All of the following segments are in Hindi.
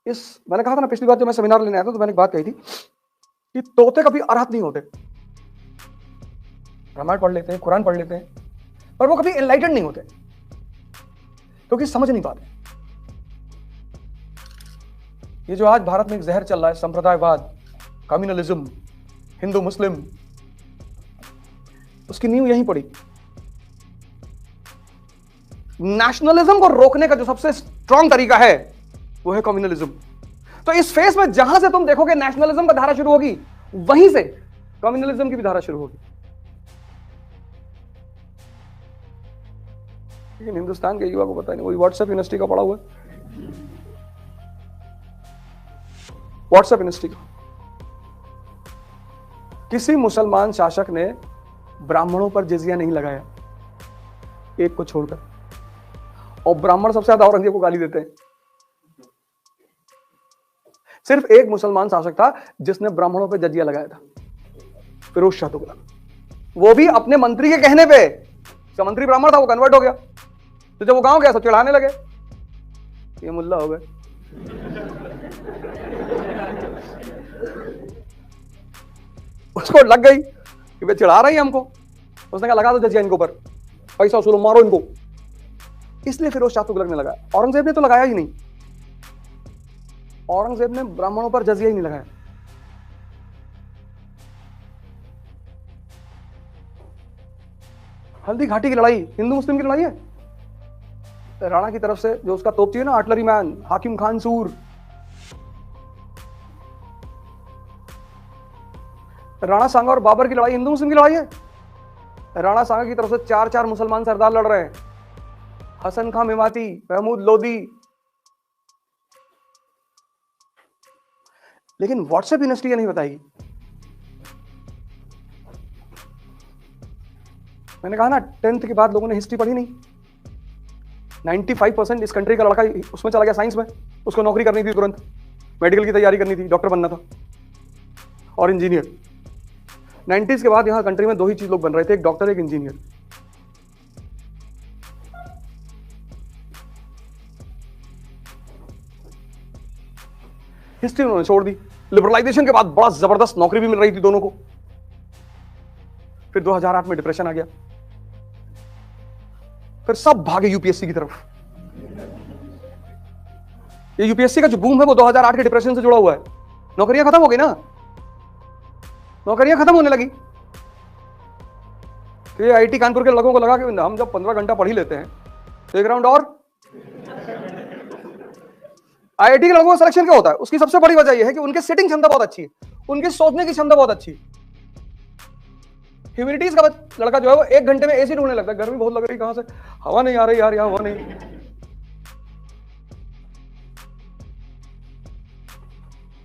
मैंने कहा था ना पिछली बार जब मैं सेमिनार लेने आया था तो मैंने एक बात कही थी कि तोते कभी अरहत नहीं होते। रामायण पढ़ लेते हैं, कुरान पढ़ लेते हैं, पर वो कभी एनलाइटेंड नहीं होते क्योंकि समझ नहीं पाते। ये जो आज भारत में एक जहर चल रहा है, संप्रदायवाद, कम्युनलिज्म, हिंदू मुस्लिम, उसकी नींव यहीं पड़ी। नेशनलिज्म को रोकने का जो सबसे स्ट्रॉन्ग तरीका है वो है कम्युनलिज्म। तो इस फेस में जहां से तुम देखोगे नेशनलिज्म का धारा शुरू होगी, वहीं से कम्युनलिज्म की भी धारा शुरू होगी। लेकिन हिंदुस्तान के युवा को पता नहीं, वही व्हाट्सएप यूनिवर्सिटी का पढ़ा हुआ है, व्हाट्सएप यूनिवर्सिटी का। किसी मुसलमान शासक ने ब्राह्मणों पर जिजिया नहीं लगाया, एक को छोड़कर, और ब्राह्मण सबसे ज्यादा औरंगजेब को गाली देते हैं। सिर्फ एक मुसलमान शासक था जिसने ब्राह्मणों पर जजिया लगाया था, फिरोज शाह तुगलक, वो भी अपने मंत्री के कहने पे। उसका मंत्री ब्राह्मण था, वो कन्वर्ट हो गया, तो जब वो गांव गया सब चिढ़ाने लगे, ये मुल्ला हो गए। उसको लग गई कि वे चिढ़ा रही है हमको, उसने कहा लगा दो जजिया इनके ऊपर, पैसा वसूलो, मारो इनको। इसलिए फिरोज शाह तुगलक ने लगाया। औरंगजेब ने तो लगाया ही नहीं, औरंगजेब ने ब्राह्मणों पर जजिया ही नहीं लगाया। हल्दी घाटी की लड़ाई हिंदू मुस्लिम की लड़ाई है। राणा की तरफ से जो उसका तोपची है ना, आर्टिलरी मैन हाकिम खान सूर, राणा सांगा और बाबर की लड़ाई हिंदू मुस्लिम की लड़ाई है। राणा सांगा की तरफ से 4 मुसलमान सरदार लड़ रहे हैं, हसन खां मेवाती, महमूद लोदी। लेकिन व्हाट्सएप यूनिवर्सिटी ये नहीं बताएगी। मैंने कहा ना 10th के बाद लोगों ने हिस्ट्री पढ़ी नहीं। 95% इस कंट्री का लड़का उसमें चला गया, साइंस में। उसको नौकरी करनी थी तुरंत, मेडिकल की तैयारी करनी थी, डॉक्टर बनना था और इंजीनियर। 90s के बाद यहां कंट्री में 2 ही चीज लोग बन रहे थे, एक डॉक्टर, एक इंजीनियर। हिस्ट्री उन्होंने छोड़ दी। लिबरलाइजेशन के बाद बड़ा जबरदस्त नौकरी भी मिल रही थी दोनों को। फिर 2008 में डिप्रेशन आ गया, फिर सब भागे यूपीएससी की तरफ। ये यूपीएससी का जो बूम है वो 2008 के डिप्रेशन से जुड़ा हुआ है। नौकरियां खत्म हो गई ना, नौकरियां खत्म होने लगी। तो ये आईटी कानपुर के लोगों को लगा कि हम जब 15 घंटा पढ़ ही लेते हैं तो एक राउंड और। आईआईटी के लोगों का सिलेक्शन क्या होता है, उसकी सबसे बड़ी वजह यह है कि उनकी सिटिंग क्षमता बहुत अच्छी है, उनकी सोचने की क्षमता बहुत अच्छी है। ह्यूमैनिटीज का लड़का जो है वो 1 घंटे में एसी ढूंढने लगता है, गर्मी बहुत लग रही, कहां से हवा नहीं आ रही यार, यहां हवा नहीं।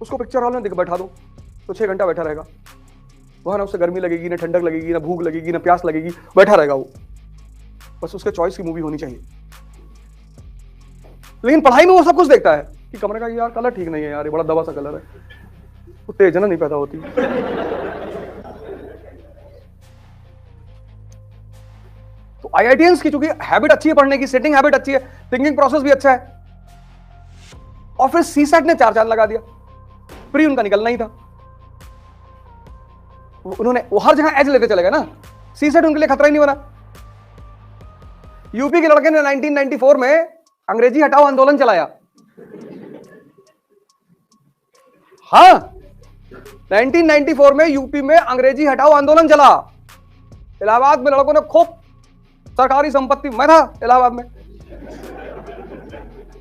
उसको पिक्चर हॉल में बैठा दो तो 6 घंटा बैठा रहेगा वहां, ना उससे गर्मी लगेगी, ना ठंडक लगेगी, ना भूख लगेगी, ना प्यास लगेगी, बैठा रहेगा वो। बस उसके चॉइस की मूवी होनी चाहिए। लेकिन पढ़ाई में वो सब कुछ देखता है कि कमरे का यार कलर ठीक नहीं है यार, ये बड़ा दबा सा कलर है, उत्तेजना नहीं पैदा होती। तो आईआईटीएंस की चूंकि हैबिट अच्छी है पढ़ने की, सेटिंग हैबिट अच्छी है, थिंकिंग प्रोसेस भी अच्छा है, और फिर सीसेट ने 4 चांद लगा दिया। प्री उनका निकलना ही था, उन्होंने वो हर जगह एज लेते चले गए ना, सीसेट उनके लिए खतरा ही नहीं बना। यूपी के लड़के ने 1994 में अंग्रेजी हटाओ आंदोलन चलाया। हाँ, 1994 में यूपी में अंग्रेजी हटाओ आंदोलन चला। इलाहाबाद में लड़कों ने खूब सरकारी संपत्ति, मैं था इलाहाबाद में,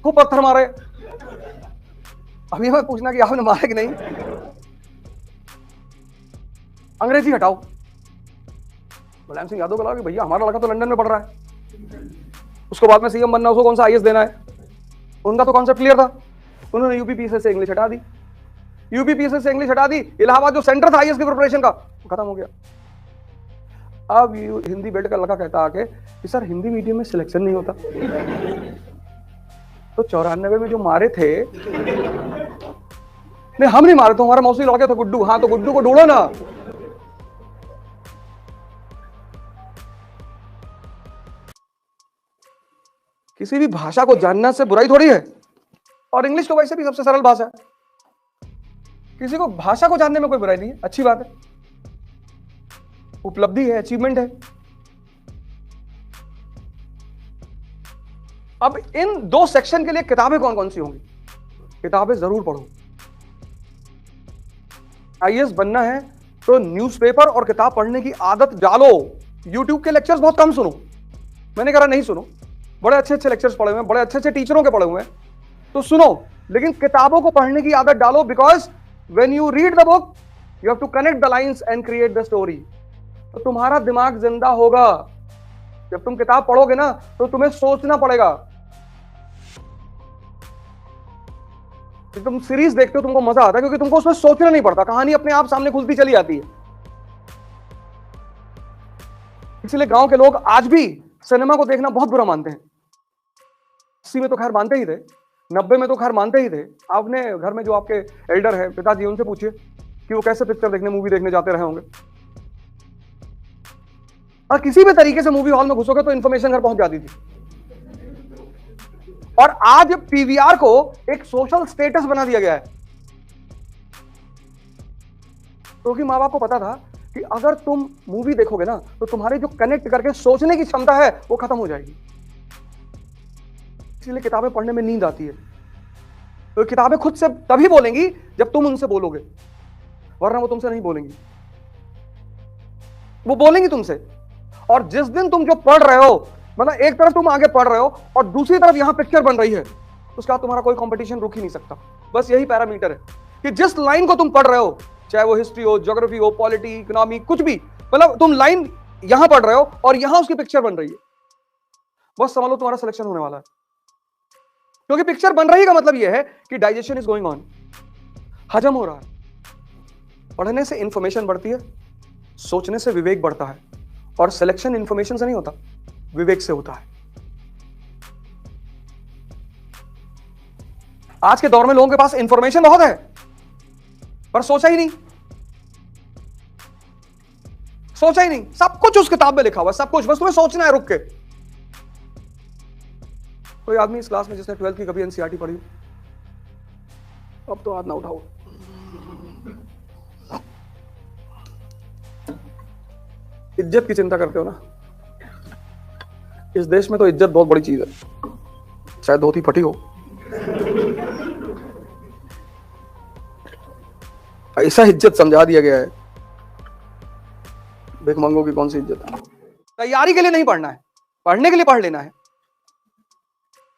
खूब पत्थर मारे। अभी मैं पूछना कि आपने मारे कि नहीं। अंग्रेजी हटाओ। मुलायम सिंह यादव को लगा कि भैया हमारा लड़का तो लंदन में पढ़ रहा है, उसको बाद में सीएम बनना, उसको कौन सा आईएएस देना है। उनका तो कॉन्सेप्ट क्लियर था। उन्होंने यूपीपीएससी से इंग्लिश हटा दी, यूपीपीएससी से इंग्लिश हटा दी। इलाहाबाद जो सेंटर था आईएएस की प्रिपरेशन का, खत्म हो गया। अब हिंदी बेल्ट का लड़का कहता आके कि सर हिंदी मीडियम में सिलेक्शन नहीं होता। तो 94 में जो मारे थे, नहीं हम नहीं मारे, तो हमारा मौसी लड़के थे गुड्डू। हाँ, तो गुड्डू को ढूंढो ना। किसी भी भाषा को जानना से बुराई थोड़ी है। और इंग्लिश तो वैसे भी सबसे सरल भाषा है, किसी को भाषा को जानने में कोई बुराई नहीं है, अच्छी बात है, उपलब्धि है, अचीवमेंट है। अब इन दो सेक्शन के लिए किताबें कौन कौन सी होंगी? किताबें जरूर पढ़ो। आईएएस बनना है तो न्यूज़पेपर और किताब पढ़ने की आदत डालो। यूट्यूब के लेक्चर्स बहुत कम सुनो, मैंने कहा नहीं सुनो, बड़े अच्छे अच्छे लेक्चर्स पढ़े हुए हैं, बड़े अच्छे अच्छे टीचरों के पढ़े हुए हैं, तो सुनो, लेकिन किताबों को पढ़ने की आदत डालो। Because when you read the book you have to connect the lines and create the story. तो तुम्हारा दिमाग जिंदा होगा। जब तुम किताब पढ़ोगे ना तो तुम्हें सोचना पड़ेगा। जब तुम सीरीज देखते हो तुमको मजा आता है क्योंकि तुमको उसमें सोचना नहीं पड़ता, कहानी अपने आप सामने खुलती चली आती है। इसलिए गांव के लोग आज भी सिनेमा को देखना बहुत बुरा मानते हैं। 80 में तो खैर मानते ही थे, 90 में तो खैर मानते ही थे। आपने घर में जो आपके एल्डर है, पिताजी, उनसे पूछिए कि वो कैसे पिक्चर देखने, मूवी देखने जाते रहे होंगे। और किसी भी तरीके से मूवी हॉल में घुसोगे तो इंफॉर्मेशन घर पहुंच जाती थी। और आज पीवीआर को एक सोशल स्टेटस बना दिया गया है, क्योंकि मां बाप को पता था कि अगर तुम मूवी देखोगे ना तो तुम्हारे जो कनेक्ट करके सोचने की क्षमता है वो खत्म हो जाएगी। इसलिए किताबें पढ़ने में नींद आती है। तो किताबें खुद से तभी बोलेंगी जब तुम उनसे बोलोगे, वरना वो तुमसे नहीं बोलेंगी। वो बोलेंगी तुमसे। और जिस दिन तुम जो पढ़ रहे हो, मतलब एक तरफ तुम आगे पढ़ रहे हो और दूसरी तरफ यहां पिक्चर बन रही है, उसका तुम्हारा कोई कंपटीशन रुक ही नहीं सकता। बस यही पैरामीटर है कि जिस लाइन को तुम पढ़ रहे हो, चाहे वो हिस्ट्री हो, ज्योग्राफी हो, पॉलिटी, इकोनॉमी, कुछ भी, मतलब तुम लाइन यहां पढ़ रहे हो और यहां उसकी पिक्चर बन रही है, बस समझ लो तुम्हारा सिलेक्शन होने वाला है। क्योंकि पिक्चर बन रही का मतलब यह है कि डाइजेशन इज गोइंग ऑन, हजम हो रहा है। पढ़ने से इंफॉर्मेशन बढ़ती है, सोचने से विवेक बढ़ता है, और सिलेक्शन इंफॉर्मेशन से नहीं होता, विवेक से होता है। आज के दौर में लोगों के पास इंफॉर्मेशन बहुत है पर सोचा ही नहीं, सोचा ही नहीं। सब कुछ उस किताब में लिखा हुआ है, सब कुछ, बस तुम्हें सोचना है रुक के। कोई आदमी इस क्लास में जिसने 12th की कभी एनसीईआरटी पढ़ी? अब तो हाथ ना उठाओ। इज्जत की चिंता करते हो ना? इस देश में तो इज्जत बहुत बड़ी चीज है, चाहे धोती फटी हो। ऐसा इज्जत समझा दिया गया है, भिखमंगों की कौन सी इज्जत है। तैयारी के लिए नहीं पढ़ना है, पढ़ने के लिए पढ़ लेना है।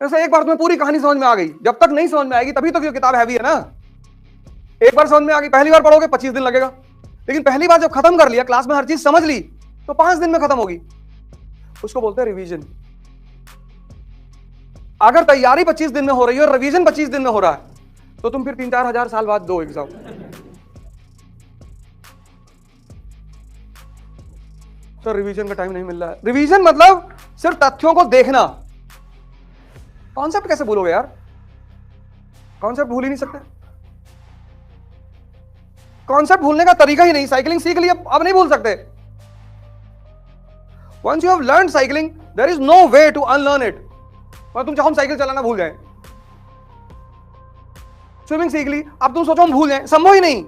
जैसे एक बार तुम्हें पूरी कहानी समझ में आ गई, जब तक नहीं समझ में आएगी तभी तो ये किताब हैवी है ना। एक बार समझ में आ गई, पहली बार पढ़ोगे 25 दिन लगेगा, लेकिन पहली बार जब खत्म कर लिया, क्लास में हर चीज समझ ली, तो 5 दिन में खत्म होगी। उसको बोलते हैं रिवीजन। अगर तैयारी 25 दिन में हो रही है और रिवीजन 25 दिन में हो रहा है, तो तुम फिर 3-4 हजार साल बाद दो एग्जाम। तो रिवीजन का टाइम नहीं मिल रहा है। रिवीजन मतलब सिर्फ तथ्यों को देखना। कॉन्सेप्ट कैसे भूलोगे यार? कॉन्सेप्ट भूल ही नहीं सकते। कॉन्सेप्ट भूलने का तरीका ही नहीं। साइकिलिंग सीख ली, अब नहीं भूल सकते। Once you have learned cycling, there is no way to unlearn it. और तुम चाहो साइकिल चलाना भूल जाए। स्विमिंग सीख ली, अब तुम सोचो हम भूल जाए, संभव ही नहीं।